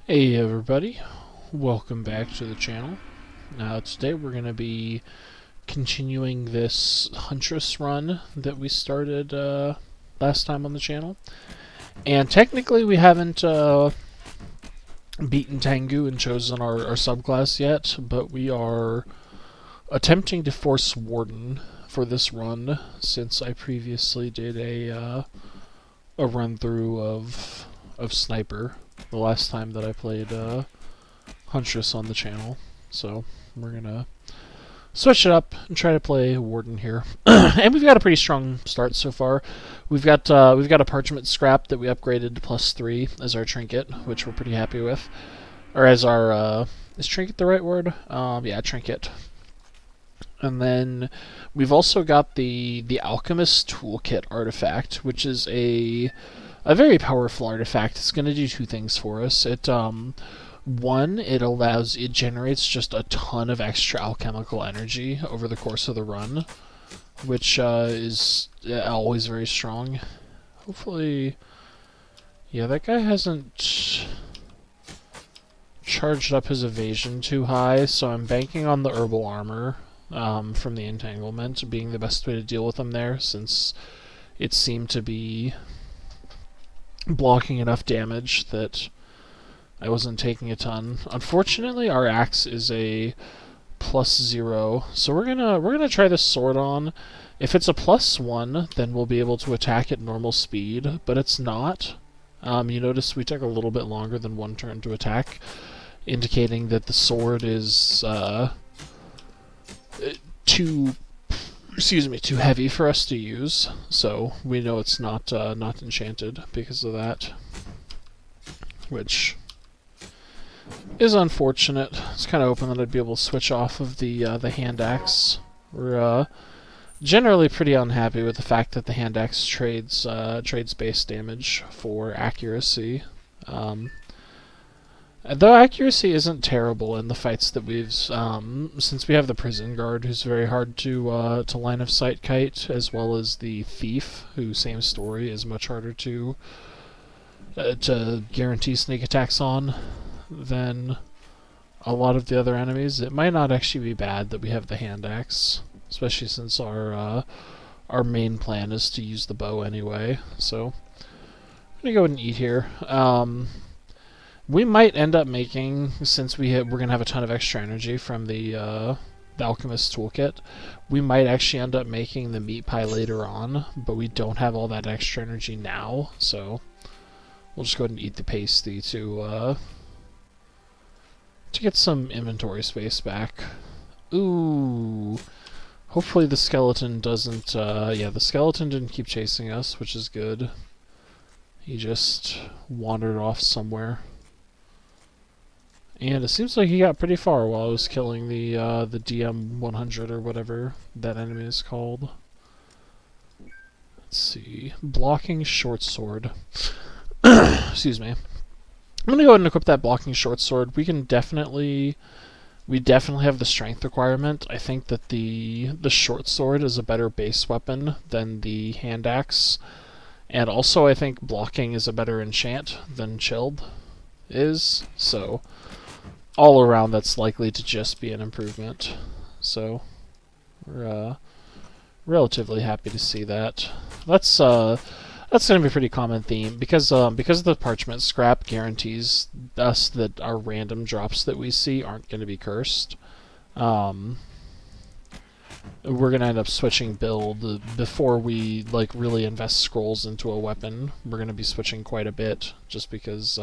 Hey everybody, welcome back to the channel. Today we're going to be continuing this Huntress run that we started last time on the channel. And technically we haven't beaten Tengu and chosen our subclass yet, but we are attempting to force Warden for this run, since I previously did a run through of Sniper the last time that I played Huntress on the channel. So we're gonna switch it up and try to play Warden here. And we've got a pretty strong start so far. We've got a parchment scrap that we upgraded to +3 as our trinket, which we're pretty happy with. Or as our is trinket the right word? Yeah, trinket. And then we've also got the Alchemist Toolkit artifact, which is a very powerful artifact. It's going to do two things for us. One, it generates just a ton of extra alchemical energy over the course of the run, which is always very strong. Hopefully, yeah, that guy hasn't charged up his evasion too high, so I'm banking on the herbal armor from the entanglement being the best way to deal with him there, since it seemed to be blocking enough damage that I wasn't taking a ton. Unfortunately, our axe is a +0, so we're gonna try this sword on. If it's a +1, then we'll be able to attack at normal speed, but it's not. You notice we took a little bit longer than one turn to attack, indicating that the sword is too heavy for us to use, so we know it's not enchanted because of that, which is unfortunate. I was kind of hoping that I'd be able to switch off of the hand axe. We're generally pretty unhappy with the fact that the hand axe trades base damage for accuracy. Though accuracy isn't terrible in the fights that we've, since we have the prison guard, who's very hard to line of sight kite, as well as the thief, who, same story, is much harder to guarantee sneak attacks on than a lot of the other enemies. It might not actually be bad that we have the hand axe, especially since our main plan is to use the bow anyway. So I'm gonna go ahead and eat here. We might end up making, since we're going to have a ton of extra energy from the Alchemist Toolkit, we might actually end up making the meat pie later on, but we don't have all that extra energy now, so we'll just go ahead and eat the pasty to get some inventory space back. Ooh. Hopefully the skeleton doesn't, yeah, the skeleton didn't keep chasing us, which is good. He just wandered off somewhere. And it seems like he got pretty far while I was killing the DM-100 or whatever that enemy is called. Let's see. Blocking short sword. Excuse me. I'm gonna go ahead and equip that blocking short sword. We definitely have the strength requirement. I think that the short sword is a better base weapon than the hand axe. And also I think blocking is a better enchant than chilled is. So all around, that's likely to just be an improvement. So we're relatively happy to see that. That's going to be a pretty common theme, because the parchment scrap guarantees us that our random drops that we see aren't going to be cursed. We're going to end up switching build before we really invest scrolls into a weapon. We're going to be switching quite a bit, just because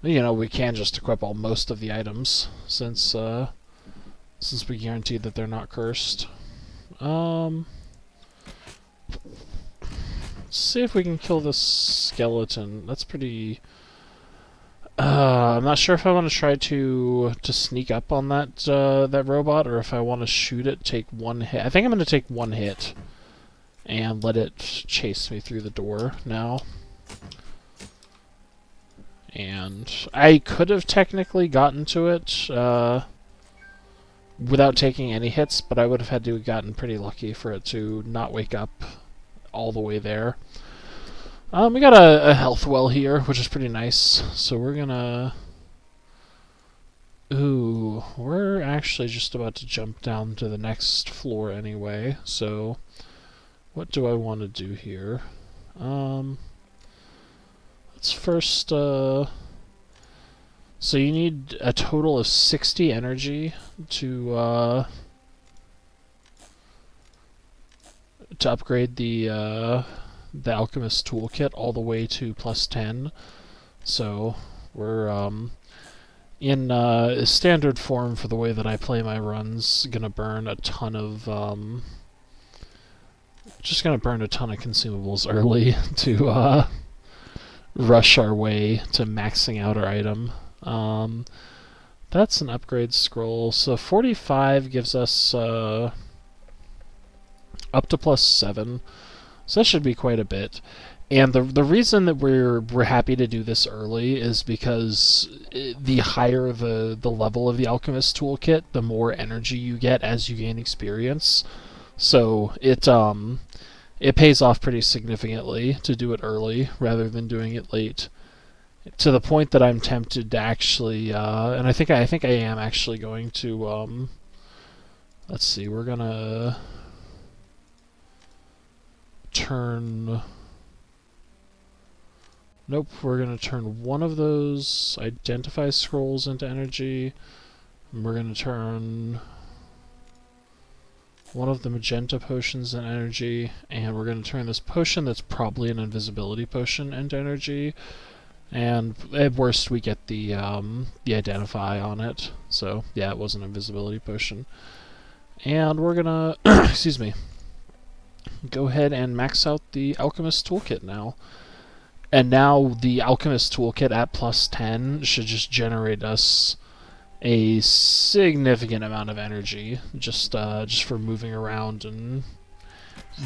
we can just equip most of the items, since we guarantee that they're not cursed. Let's see if we can kill this skeleton. That's pretty. I'm not sure if I want to try to sneak up on that robot, or if I want to shoot it, take one hit. I think I'm going to take one hit and let it chase me through the door now. And I could have technically gotten to it without taking any hits, but I would have had to have gotten pretty lucky for it to not wake up all the way there. We got a health well here, which is pretty nice. So we're gonna... Ooh, we're actually just about to jump down to the next floor anyway, so what do I want to do here? Let's first, so you need a total of 60 energy to upgrade the Alchemist Toolkit all the way to +10. So we're, in standard form for the way that I play my runs, gonna burn a ton of, just gonna burn a ton of consumables early to, rush our way to maxing out our item. That's an upgrade scroll. So 45 gives us up to +7. So that should be quite a bit. And the reason that we're happy to do this early is because the higher the level of the Alchemist Toolkit, the more energy you get as you gain experience. So it pays off pretty significantly to do it early rather than doing it late. To the point that I'm tempted to actually, and I think I am actually going to. Let's see, we're gonna turn. Nope, we're gonna turn one of those identify scrolls into energy. And we're gonna turn one of the magenta potions into energy, and we're going to turn this potion that's probably an invisibility potion into energy, and at worst we get the identify on it. So yeah, it was an invisibility potion. And we're gonna excuse me, go ahead and max out the Alchemist Toolkit now. And now the Alchemist Toolkit at +10 should just generate us a significant amount of energy, just for moving around and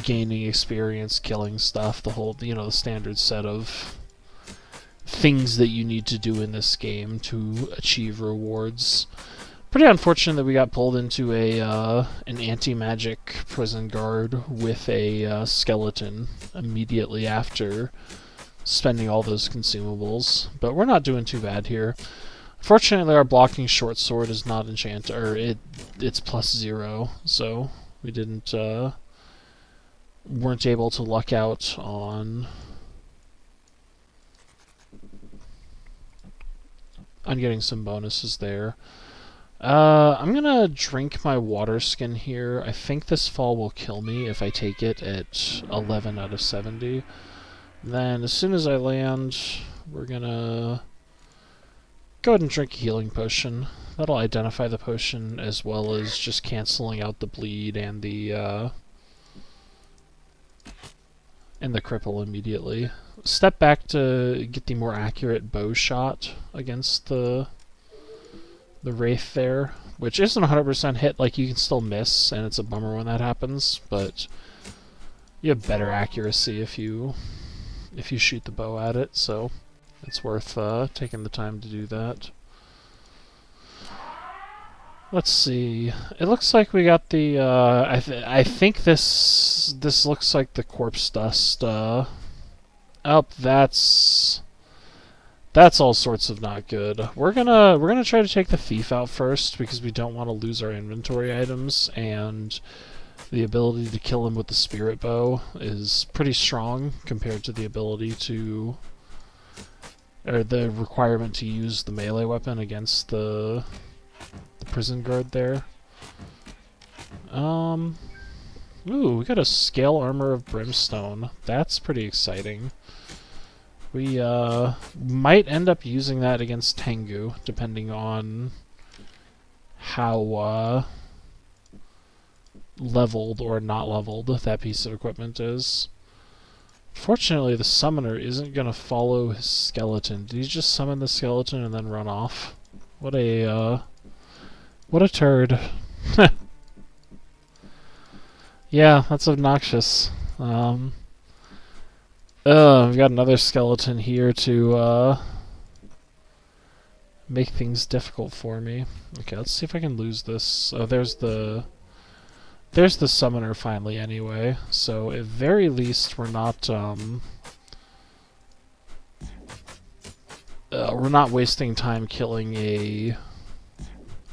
gaining experience, killing stuff, the whole, the standard set of things that you need to do in this game to achieve rewards. Pretty unfortunate that we got pulled into an anti-magic prison guard with a skeleton immediately after spending all those consumables, but we're not doing too bad here. Fortunately, our blocking short sword is not enchanted, or it's +0, so we weren't able to luck out on getting some bonuses there. I'm gonna drink my water skin here. I think this fall will kill me if I take it at 11 out of 70. Then as soon as I land, we're gonna go ahead and drink a healing potion. That'll identify the potion as well as just canceling out the bleed and the cripple immediately. Step back to get the more accurate bow shot against the wraith there, which isn't 100% hit. Like, you can still miss, and it's a bummer when that happens, but you have better accuracy if you shoot the bow at it, so it's worth taking the time to do that. Let's see. It looks like we got the. I think this looks like the corpse dust. Oh, that's all sorts of not good. We're gonna try to take the thief out first because we don't want to lose our inventory items, and the ability to kill him with the spirit bow is pretty strong compared to the ability to, or the requirement to use the melee weapon against the prison guard there. Ooh, we got a scale armor of brimstone. That's pretty exciting. We might end up using that against Tengu, depending on how leveled or not leveled that piece of equipment is. Fortunately, the summoner isn't going to follow his skeleton. Did he just summon the skeleton and then run off? What a turd. Yeah, that's obnoxious. We've got another skeleton here to make things difficult for me. Okay, let's see if I can lose this. Oh, there's the summoner finally anyway. So at very least we're not we're not wasting time killing a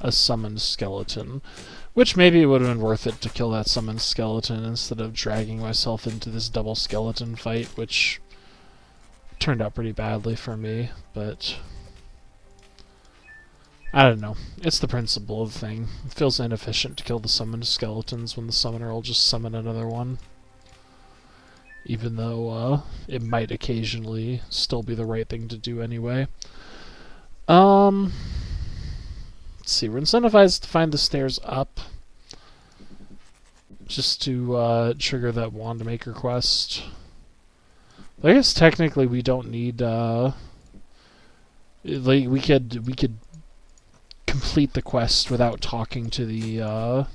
summoned skeleton. Which maybe it would have been worth it to kill that summoned skeleton instead of dragging myself into this double skeleton fight, which turned out pretty badly for me, but I don't know. It's the principle of the thing. It feels inefficient to kill the summoned skeletons when the summoner will just summon another one. Even though it might occasionally still be the right thing to do anyway. Let's see, we're incentivized to find the stairs up. Just to trigger that Wand Maker quest. But I guess technically we don't need like we could complete the quest without talking to the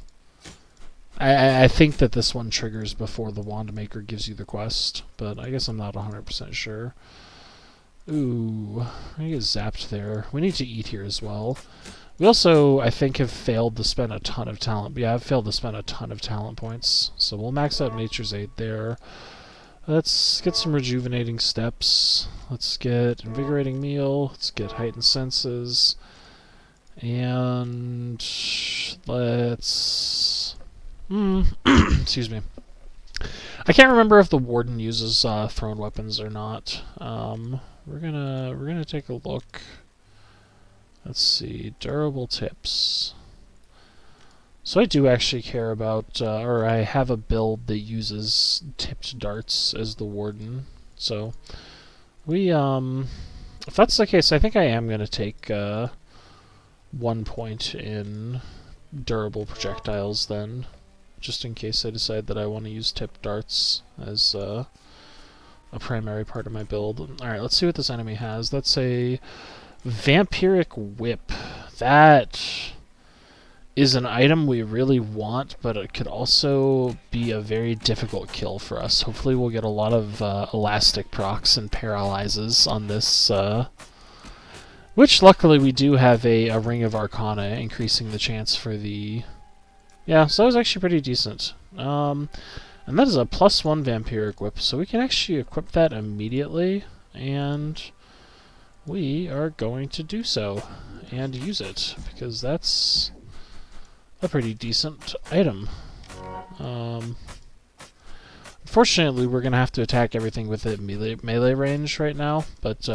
I think that this one triggers before the Wand Maker gives you the quest, but I guess I'm not 100% sure. Ooh, I get zapped there. We need to eat here as well. We also, I think, have failed to spend a ton of talent. Yeah, I've failed to spend a ton of talent points. So we'll max out Nature's Aid there. Let's get some Rejuvenating Steps. Let's get Invigorating Meal. Let's get Heightened Senses. And let's... excuse me. I can't remember if the Warden uses thrown weapons or not. We're gonna take a look. Let's see, durable tips. So I do actually care about, or I have a build that uses tipped darts as the Warden. So we, if that's the case, I think I am gonna take 1 point in durable projectiles then, just in case I decide that I want to use tipped darts as a primary part of my build. All right, let's see what this enemy has. That's a Vampiric Whip. That is an item we really want, but it could also be a very difficult kill for us. Hopefully we'll get a lot of elastic procs and paralyzes on this, which luckily we do have a Ring of Arcana, increasing the chance for the... Yeah, so that was actually pretty decent. And that is a +1 Vampiric Whip, so we can actually equip that immediately, and we are going to do so and use it, because that's a pretty decent item. Unfortunately, we're going to have to attack everything with it melee range right now, but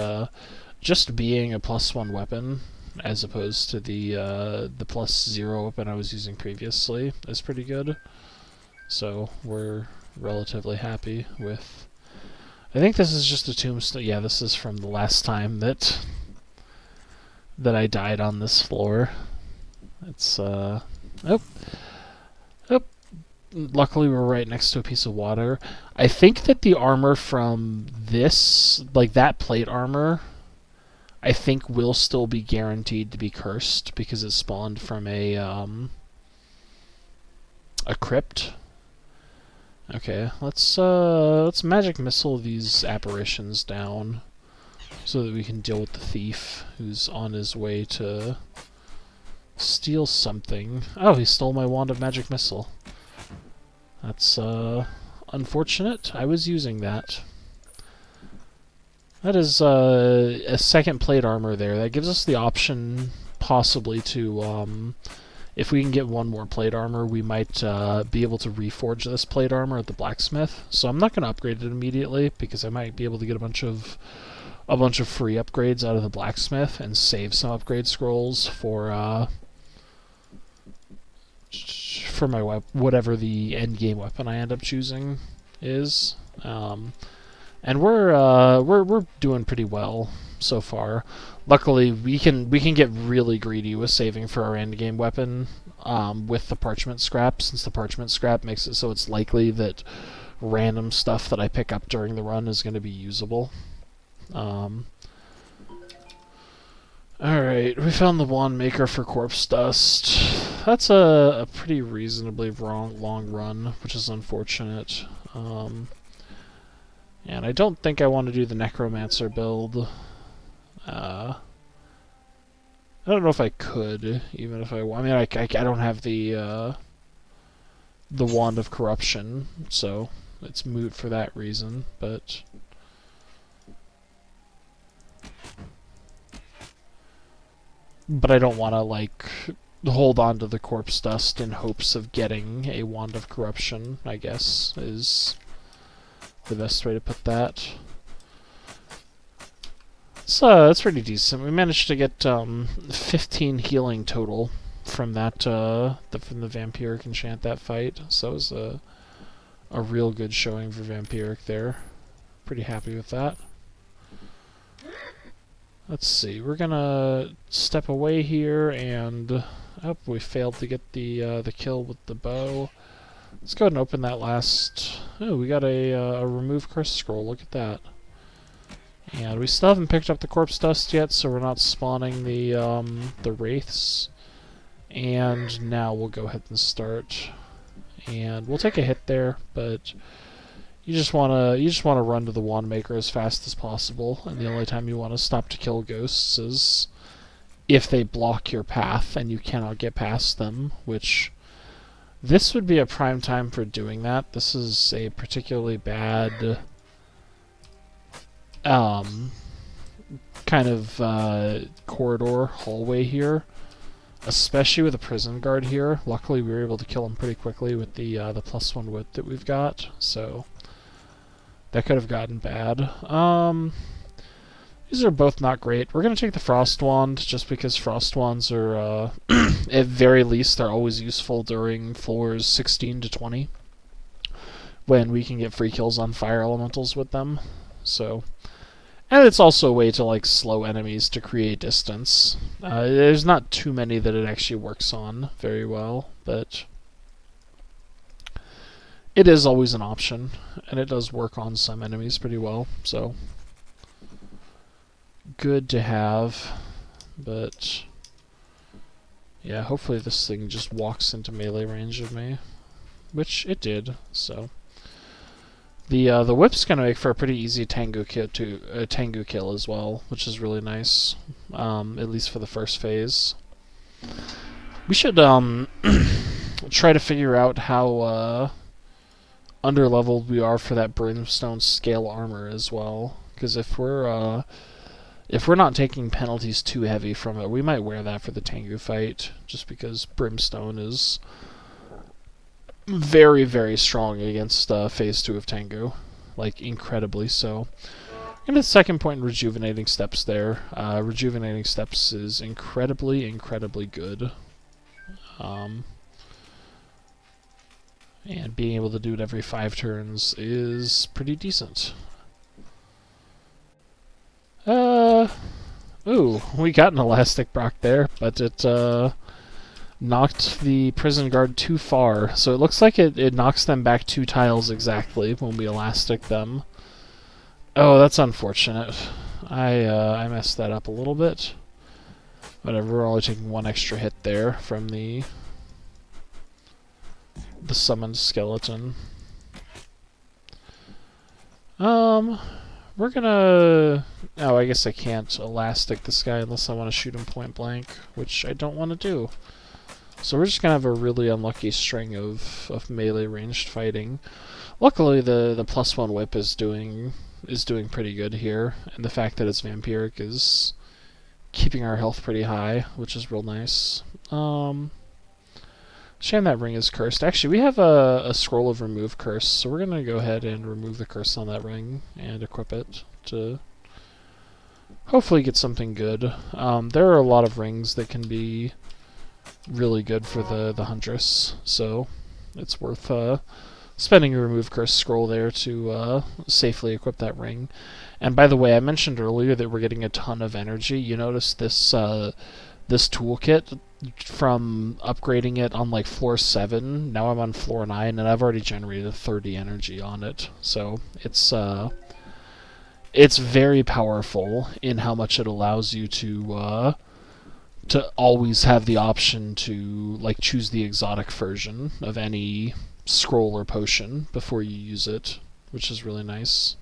just being a +1 weapon, as opposed to the +0 weapon I was using previously, is pretty good. So we're relatively happy with... I think this is just a tombstone. Yeah, this is from the last time that I died on this floor. It's oh. Luckily we're right next to a piece of water. I think that the armor from this, like that plate armor, I think will still be guaranteed to be cursed because it spawned from a crypt. Okay, let's magic missile these apparitions down so that we can deal with the thief who's on his way to steal something. Oh, he stole my wand of magic missile. That's unfortunate. I was using that. That is a second plate armor there. That gives us the option possibly to if we can get one more plate armor, we might be able to reforge this plate armor at the blacksmith. So I'm not going to upgrade it immediately because I might be able to get a bunch of free upgrades out of the blacksmith and save some upgrade scrolls for my whatever the end game weapon I end up choosing is. And we're doing pretty well so far. Luckily, we can get really greedy with saving for our end game weapon with the parchment scrap, since the parchment scrap makes it so it's likely that random stuff that I pick up during the run is going to be usable. Alright, we found the wand maker for corpse dust. That's a pretty reasonably long run, which is unfortunate. And I don't think I want to do the necromancer build. I don't know if I could, even if I mean, I don't have the wand of corruption, so it's moot for that reason. But but I don't want to, like, hold on to the corpse dust in hopes of getting a Wand of Corruption, I guess, is the best way to put that. That's pretty decent. We managed to get 15 healing total from that from the Vampiric Enchant that fight. So it was a real good showing for Vampiric there. Pretty happy with that. Let's see. We're gonna step away here, and we failed to get the kill with the bow. Let's go ahead and open that last. Oh, we got a remove curse scroll. Look at that. And we still haven't picked up the corpse dust yet, so we're not spawning the wraiths. And now we'll go ahead and start. And we'll take a hit there, but you just wanna run to the wand maker as fast as possible. And the only time you want to stop to kill ghosts is if they block your path and you cannot get past them, which this would be a prime time for doing that. This is a particularly bad kind of corridor hallway here, especially with a prison guard here. Luckily, we were able to kill him pretty quickly with the +1 whip that we've got, so that could have gotten bad. These are both not great. We're going to take the Frost Wand, just because Frost Wands are, at very least, they're always useful during floors 16 to 20, when we can get free kills on fire elementals with them. So, and it's also a way to, like, slow enemies to create distance. There's not too many that it actually works on very well, but it is always an option, and it does work on some enemies pretty well, so good to have. But yeah, hopefully this thing just walks into melee range of me, which it did. So the whip's gonna make for a pretty easy Tengu kill as well, which is really nice, at least for the first phase. We should try to figure out how underleveled we are for that brimstone scale armor as well, because if we're not taking penalties too heavy from it, we might wear that for the Tengu fight, just because brimstone is very, very strong against phase 2 of Tengu, like incredibly so. And the second point in rejuvenating steps there. Rejuvenating steps is incredibly, incredibly good. And being able to do it every 5 turns is pretty decent. Ooh, we got an elastic proc there, but it knocked the prison guard too far. So it looks like it knocks them back 2 tiles exactly when we elastic them. Oh, that's unfortunate. I messed that up a little bit. Whatever, we're only taking 1 extra hit there from the summoned skeleton. We're gonna... Oh, I guess I can't elastic this guy unless I want to shoot him point blank, which I don't want to do. So we're just gonna have a really unlucky string of melee ranged fighting. Luckily, the +1 whip is doing pretty good here, and the fact that it's vampiric is keeping our health pretty high, which is real nice. Shame that ring is cursed. Actually, we have a scroll of remove curse, so we're gonna go ahead and remove the curse on that ring and equip it to hopefully get something good. There are a lot of rings that can be really good for the Huntress, so it's worth spending a remove curse scroll there to safely equip that ring. And by the way, I mentioned earlier that we're getting a ton of energy. You notice this this toolkit, from upgrading it on like floor 7, now I'm on floor 9, and I've already generated 30 energy on it. So it's very powerful in how much it allows you to always have the option to like choose the exotic version of any scroll or potion before you use it, which is really nice.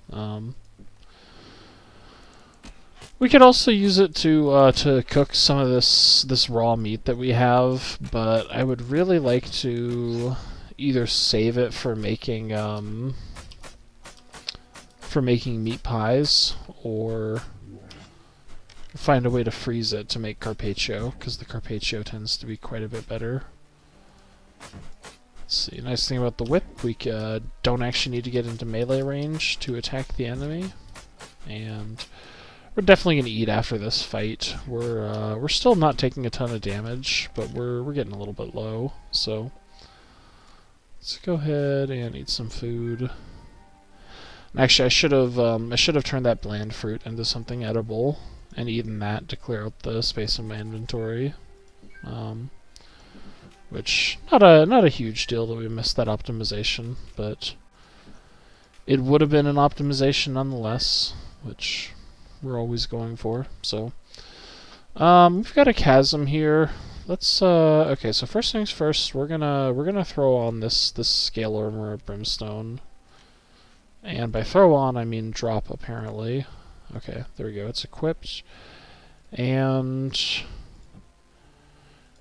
We could also use it to cook some of this raw meat that we have, but I would really like to either save it for making meat pies, or find a way to freeze it to make Carpaccio, because the Carpaccio tends to be quite a bit better. Let's see, nice thing about the whip, we don't actually need to get into melee range to attack the enemy. And we're definitely going to eat after this fight. We're still not taking a ton of damage, but we're getting a little bit low, so let's go ahead and eat some food. And actually, I should have turned that bland fruit into something edible and eaten that to clear out the space in my inventory. Which not a huge deal that we missed that optimization, but it would have been an optimization nonetheless, which we're always going for. So we've got a chasm here. Let's okay, so first things first, we're gonna throw on this scale armor of brimstone. And by throw on I mean drop, apparently. Okay, there we go, it's equipped. And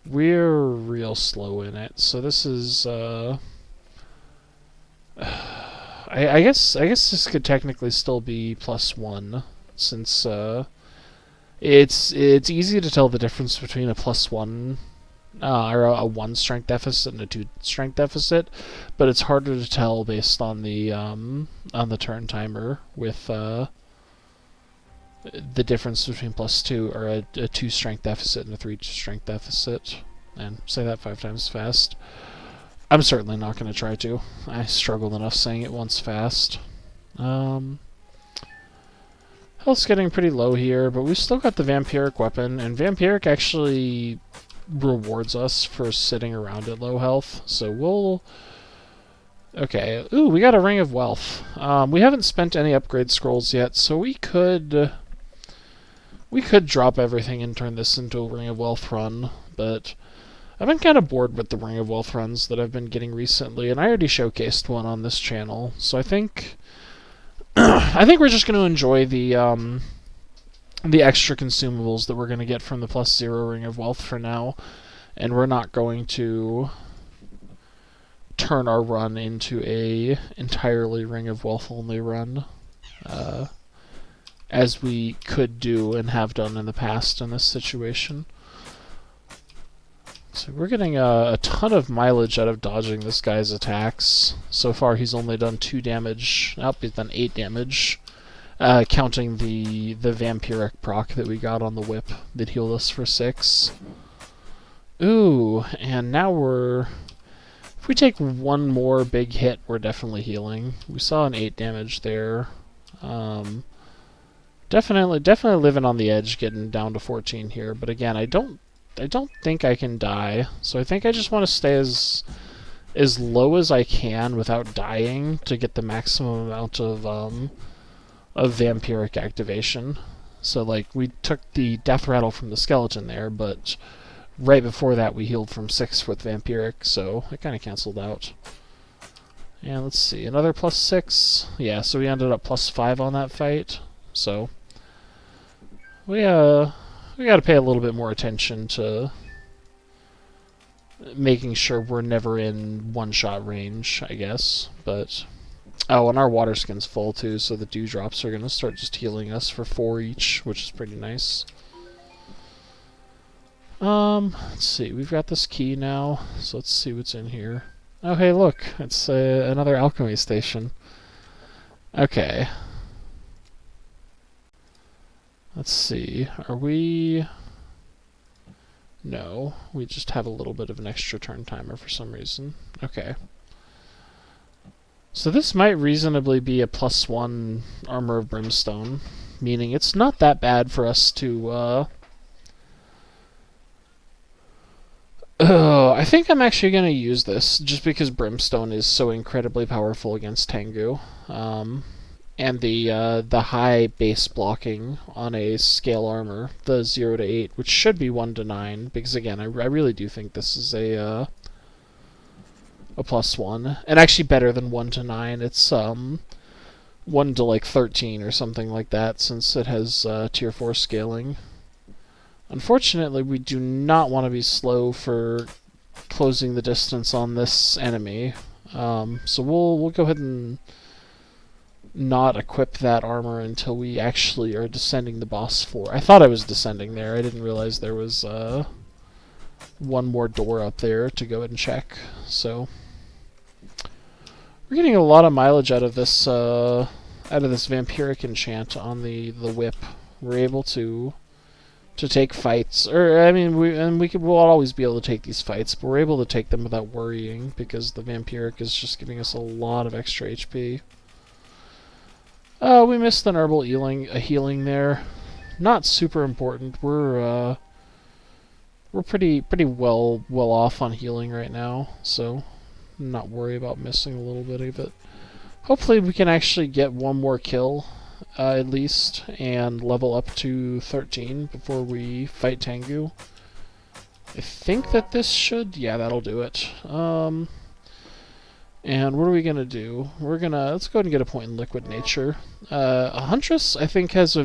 we're real slow in it, so this is I guess this could technically still be +1, since it's easy to tell the difference between a +1 or a 1 strength deficit and a 2 strength deficit, but it's harder to tell based on the turn timer with the difference between +2 or a 2 strength deficit and a 3 strength deficit. And say that 5 times fast. I'm certainly not going to try to. I struggled enough saying it once fast. Health's getting pretty low here, but we've still got the vampiric weapon, and vampiric actually rewards us for sitting around at low health, so we'll... Okay, ooh, we got a Ring of Wealth. We haven't spent any upgrade scrolls yet, so we could drop everything and turn this into a Ring of Wealth run, but I've been kind of bored with the Ring of Wealth runs that I've been getting recently, and I already showcased one on this channel, so I think I think we're just going to enjoy the extra consumables that we're going to get from the +0 Ring of Wealth for now, and we're not going to turn our run into a entirely Ring of Wealth only run, as we could do and have done in the past in this situation. So we're getting a ton of mileage out of dodging this guy's attacks. So far he's only done 2 damage. Oh, he's done 8 damage. Counting the vampiric proc that we got on the whip that healed us for 6. Ooh, and now we're... If we take one more big hit, we're definitely healing. We saw an 8 damage there. Definitely living on the edge, getting down to 14 here. But again, I don't think I can die, so I think I just want to stay as low as I can without dying to get the maximum amount of vampiric activation. So like, we took the death rattle from the skeleton there, but right before that we healed from 6 with vampiric, so it kind of canceled out. And let's see, another +6. Yeah, so we ended up +5 on that fight. So we got to pay a little bit more attention to making sure we're never in one-shot range, I guess. But oh, and our water skin's full too, so the dewdrops are going to start just healing us for 4 each, which is pretty nice. Let's see, we've got this key now, so let's see what's in here. Oh, hey, look, it's another alchemy station. Okay. Let's see, are we... No, we just have a little bit of an extra turn timer for some reason. Okay. So this might reasonably be a +1 Armor of Brimstone, meaning it's not that bad for us to, I think I'm actually going to use this, just because Brimstone is so incredibly powerful against Tengu. And the high base blocking on a scale armor, the 0 to 8, which should be 1 to 9, because again, I really do think this is a +1, and actually better than 1 to 9. It's 1 to like 13 or something like that, since it has tier 4 scaling. Unfortunately, we do not want to be slow for closing the distance on this enemy, so we'll go ahead and not equip that armor until we actually are descending the boss floor. I thought I was descending there. I didn't realize there was one more door up there to go and check. So we're getting a lot of mileage out of this vampiric enchant on the whip. We're able to take fights, or I mean, we'll always be able to take these fights, but we're able to take them without worrying because the vampiric is just giving us a lot of extra HP. We missed an herbal healing there. Not super important. We're pretty well off on healing right now, so not worry about missing a little bit of it. Hopefully we can actually get one more kill at least and level up to 13 before we fight Tengu. I think that this should, yeah, that'll do it. And what are we gonna do? Let's go ahead and get a point in Liquid Nature. A Huntress, I think, has a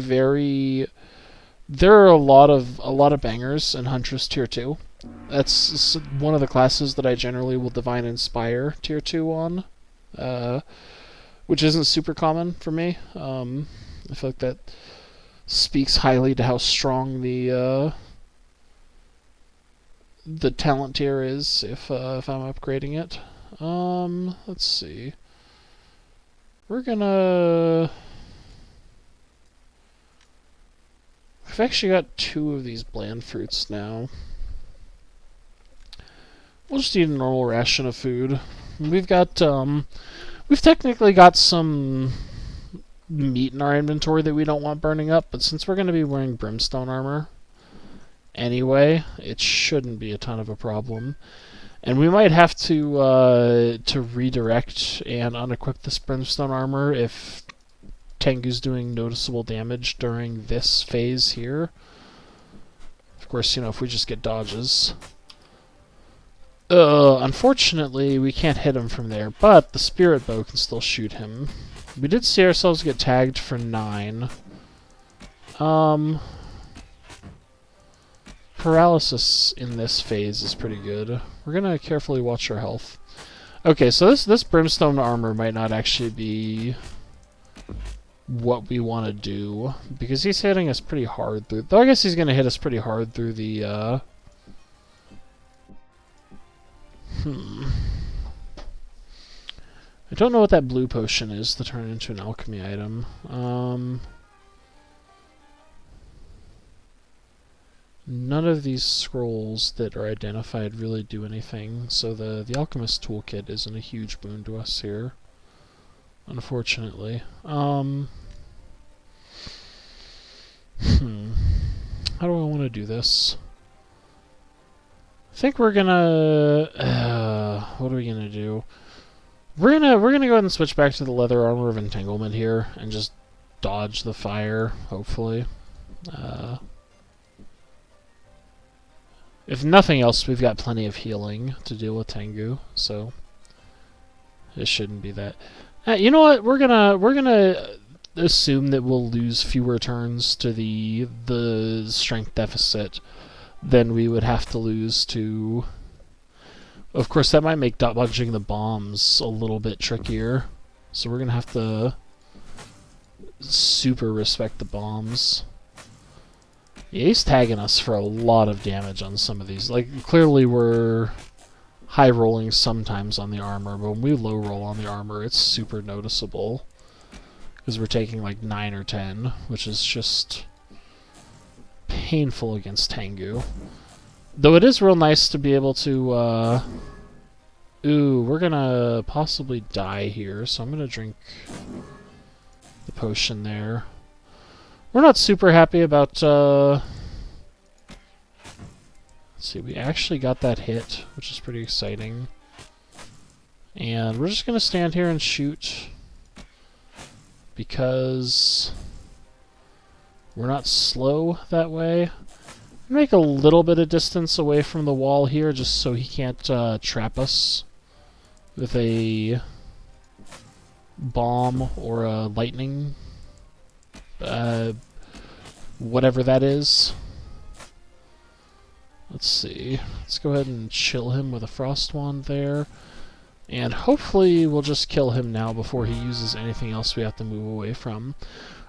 there are a lot of bangers in Huntress Tier 2. That's one of the classes that I generally will Divine Inspire Tier 2 on, which isn't super common for me. I feel like that speaks highly to how strong the talent tier is if I'm upgrading it. Let's see. We've actually got 2 of these bland fruits now. We'll just eat a normal ration of food. We've technically got some meat in our inventory that we don't want burning up, but since we're going to be wearing brimstone armor anyway, it shouldn't be a ton of a problem. And we might have to redirect and unequip this brimstone armor if Tengu's doing noticeable damage during this phase here. Of course, if we just get dodges. Unfortunately, we can't hit him from there, but the spirit bow can still shoot him. We did see ourselves get tagged for 9. Paralysis in this phase is pretty good. We're gonna carefully watch our health. Okay, so this brimstone armor might not actually be what we want to do, because he's hitting us pretty hard through... Though I guess he's gonna hit us pretty hard through the, I don't know what that blue potion is to turn into an alchemy item. None of these scrolls that are identified really do anything, so the alchemist toolkit isn't a huge boon to us here, unfortunately. How do I want to do this? I think we're gonna... what are we gonna do? We're gonna go ahead and switch back to the leather armor of entanglement here and just dodge the fire, hopefully. If nothing else, we've got plenty of healing to deal with Tengu, so it shouldn't be that. You know what? We're gonna assume that we'll lose fewer turns to the strength deficit than we would have to lose to. Of course, that might make dodging the bombs a little bit trickier, so we're gonna have to super respect the bombs. Yeah, he's tagging us for a lot of damage on some of these. Like, clearly we're high rolling sometimes on the armor, but when we low roll on the armor, it's super noticeable. Because we're taking like 9 or 10, which is just painful against Tengu. Though it is real nice to be able to, ooh, we're gonna possibly die here, so I'm gonna drink the potion there. We're not super happy about, let's see, we actually got that hit, which is pretty exciting. And we're just gonna stand here and shoot, because we're not slow that way. Make a little bit of distance away from the wall here, just so he can't trap us with a bomb or a lightning, whatever that is. Let's see. Let's go ahead and chill him with a frost wand there. And hopefully we'll just kill him now before he uses anything else we have to move away from.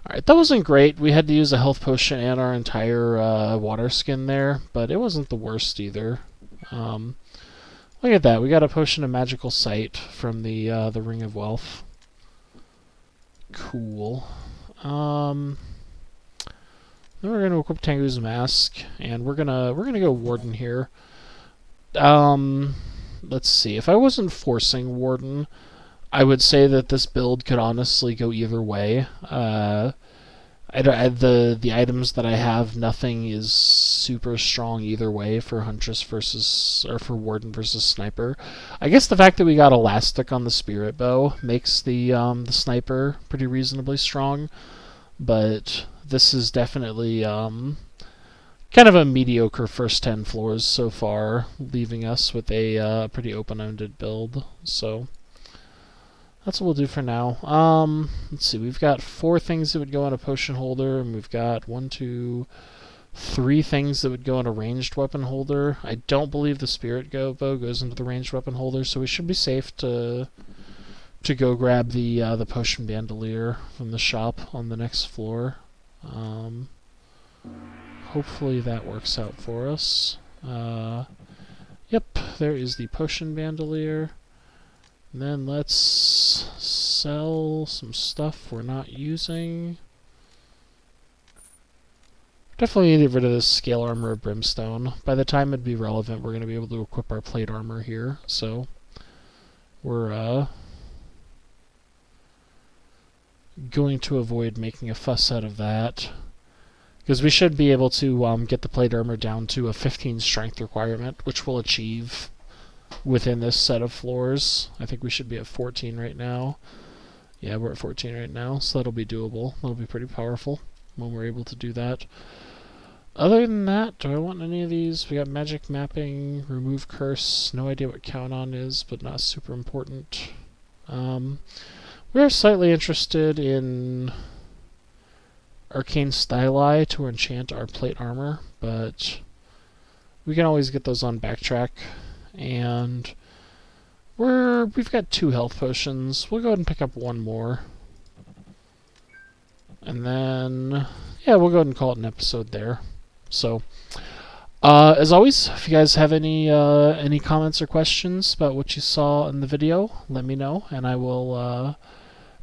Alright, that wasn't great. We had to use a health potion and our entire water skin there, but it wasn't the worst either. Look at that. We got a potion of magical sight from the Ring of Wealth. Cool. Then we're going to equip Tengu's Mask, and we're gonna go Warden here. Let's see. If I wasn't forcing Warden, I would say that this build could honestly go either way. The items that I have, nothing is super strong either way for Huntress versus, or for Warden versus Sniper. I guess the fact that we got Elastic on the Spirit Bow makes the Sniper pretty reasonably strong, but this is definitely kind of a mediocre first 10 floors so far, leaving us with a pretty open-ended build. So that's what we'll do for now. Let's see, we've got 4 things that would go in a potion holder, and we've got 1, 2, 3 things that would go in a ranged weapon holder. I don't believe the Spirit Bow goes into the ranged weapon holder, so we should be safe to go grab the potion bandolier from the shop on the next floor. Hopefully that works out for us. Yep, there is the potion bandolier. And then let's sell some stuff we're not using. Definitely need to get rid of this scale armor of brimstone. By the time it'd be relevant, we're going to be able to equip our plate armor here. So we're going to avoid making a fuss out of that, because we should be able to get the plate armor down to a 15 strength requirement, which we'll achieve within this set of floors. I think we should be at 14 right now. Yeah, we're at 14 right now, so that'll be doable. That'll be pretty powerful when we're able to do that. Other than that, do I want any of these? We got magic mapping, remove curse, no idea what count on is, but not super important. We're slightly interested in arcane styli to enchant our plate armor, but we can always get those on backtrack. And we've got 2 health potions. We'll go ahead and pick up 1 more. And then, yeah, we'll go ahead and call it an episode there. So, as always, if you guys have any comments or questions about what you saw in the video, let me know, and I will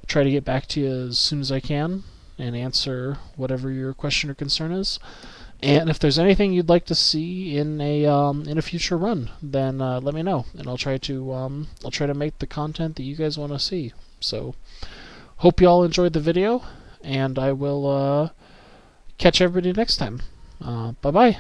try to get back to you as soon as I can and answer whatever your question or concern is. And if there's anything you'd like to see in a future run, then let me know, and I'll try to make the content that you guys want to see. So, hope you all enjoyed the video, and I will catch everybody next time. Bye bye.